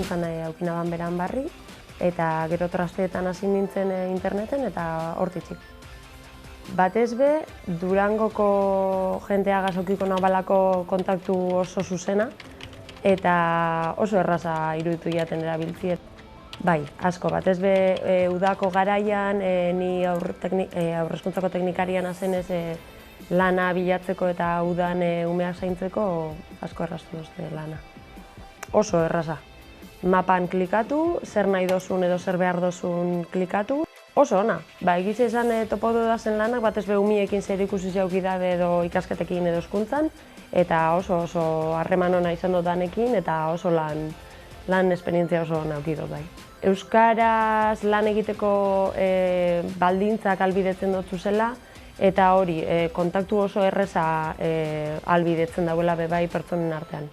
zaintzan aukinaban beran barri, eta gero trasteetan hasi nintzen interneten eta hortitzik. Batez be, Durangoko jenteagaz aukiko nabalako kontaktu oso zuzena, eta oso erraza iruditu jaten erabiltziet. Bai, asko, batez be, udako garaian, ni haurreskuntzako teknikarian azenez lana bilatzeko eta udan umeak zaintzeko asko erraztu duzte lana. Oso erraza. Mapan klikatu, zer nahi dozun edo zer behar dozun klikatu. Oso ona. Egitze esan topo dodazen lanak, batez be umiekin zer ikusi zeukidabe edo ikasketekin edo hezkuntzan, eta oso harreman ona izan dut danekin, eta oso lan esperientzia oso ona eduki dut bai. Euskaraz lan egiteko baldintzak ahalbidetzen dut zuzela, eta hori, kontaktu oso erreza ahalbidetzen dauela be bai pertsonen artean.